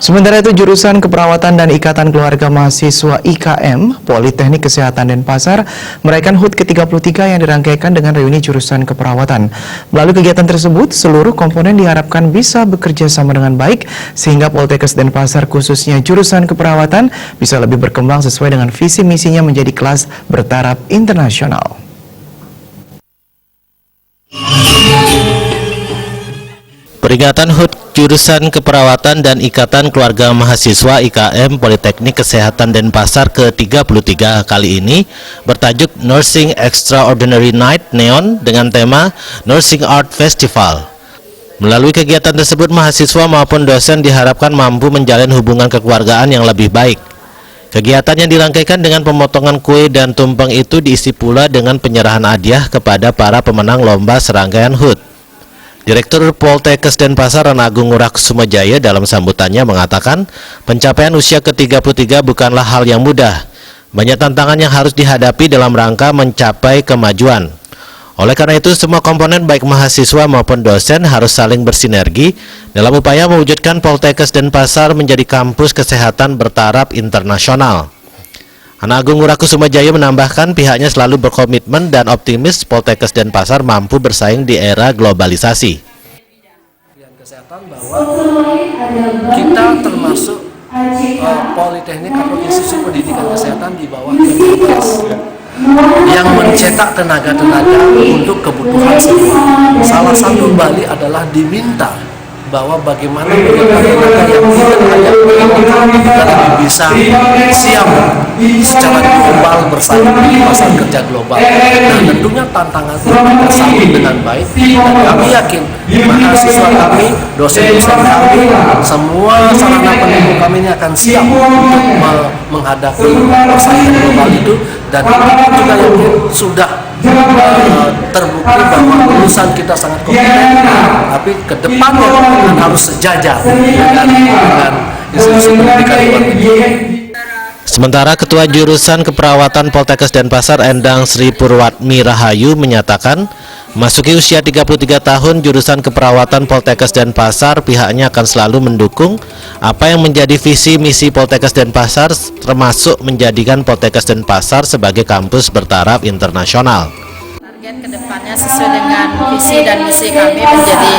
Sementara itu, jurusan Keperawatan dan Ikatan Keluarga Mahasiswa IKM Politeknik Kesehatan Denpasar merayakan HUT ke-33 yang dirangkaikan dengan reuni jurusan keperawatan. Melalui kegiatan tersebut, seluruh komponen diharapkan bisa bekerja sama dengan baik sehingga Poltekkes Denpasar khususnya jurusan keperawatan bisa lebih berkembang sesuai dengan visi misinya menjadi kelas bertaraf internasional. Peringatan HUT Jurusan Keperawatan dan Ikatan Keluarga Mahasiswa IKM Politeknik Kesehatan Denpasar ke-33 kali ini bertajuk Nursing Extraordinary Night Neon dengan tema Nursing Art Festival. Melalui kegiatan tersebut, mahasiswa maupun dosen diharapkan mampu menjalin hubungan kekeluargaan yang lebih baik. Kegiatan yang dirangkaikan dengan pemotongan kue dan tumpeng itu diisi pula dengan penyerahan hadiah kepada para pemenang lomba serangkaian HUT. Direktur Poltekkes Denpasar Rana Agung Ngurahkusumajaya dalam sambutannya mengatakan pencapaian usia ke-33 bukanlah hal yang mudah. Banyak tantangan yang harus dihadapi dalam rangka mencapai kemajuan. Oleh karena itu, semua komponen baik mahasiswa maupun dosen harus saling bersinergi dalam upaya mewujudkan Poltekkes Denpasar menjadi kampus kesehatan bertaraf internasional. Rana Agung Ngurahkusumajaya menambahkan pihaknya selalu berkomitmen dan optimis Poltekkes Denpasar mampu bersaing di era globalisasi. Kesehatan bahwa kita termasuk politeknik atau institusi pendidikan kesehatan di bawah Kemenkes yang mencetak tenaga-tenaga untuk kebutuhan semua. Salah satu Bali adalah diminta bahwa bagaimana menyiapkan tenaga yang tidak hanya kita lebih bisa siap secara global bersaing di pasar kerja global. Nah, tentunya tantangan itu kita sambut dengan baik dan kami yakin mahasiswa kami, dosen-dosen kami, semua sarana pendidik kami ini akan siap untuk menghadapi persaingan global itu, dan kami juga yakin sudah terbukti bahwa lulusan kita sangat kompeten, tapi ke depannya akan harus sejajar dengan institusi pendidikan luar negeri. Sementara Ketua Jurusan Keperawatan Poltekkes Denpasar Endang Sri Purwatmi Rahayu menyatakan, memasuki usia 33 tahun jurusan keperawatan Poltekkes Denpasar, pihaknya akan selalu mendukung apa yang menjadi visi misi Poltekkes Denpasar, termasuk menjadikan Poltekkes Denpasar sebagai kampus bertaraf internasional. Target kedepannya sesuai dengan visi dan misi kami menjadi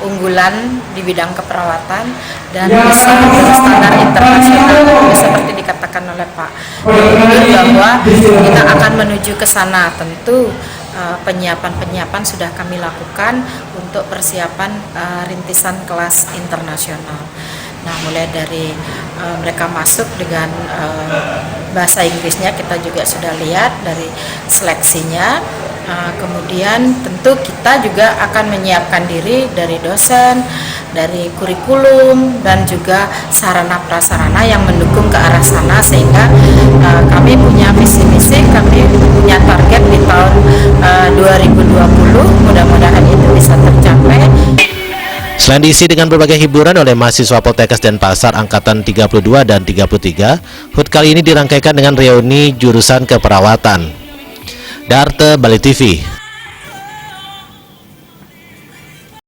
unggulan di bidang keperawatan dan bisa berstandar internasional seperti dikatakan oleh Pak Gubernur bahwa kita akan menuju ke sana. Tentu penyiapan sudah kami lakukan untuk persiapan rintisan kelas internasional. Nah, mulai dari mereka masuk dengan bahasa Inggrisnya kita juga sudah lihat dari seleksinya. Kemudian tentu kita juga akan menyiapkan diri dari dosen, dari kurikulum, dan juga sarana prasarana yang mendukung ke arah sana, sehingga kami punya visi misi, kami punya target di tahun 2020, mudah-mudahan itu bisa tercapai. Selain diisi dengan berbagai hiburan oleh mahasiswa Poltekkes Denpasar Angkatan 32 dan 33, HUT kali ini dirangkaikan dengan reuni jurusan keperawatan. Darte, Bali TV.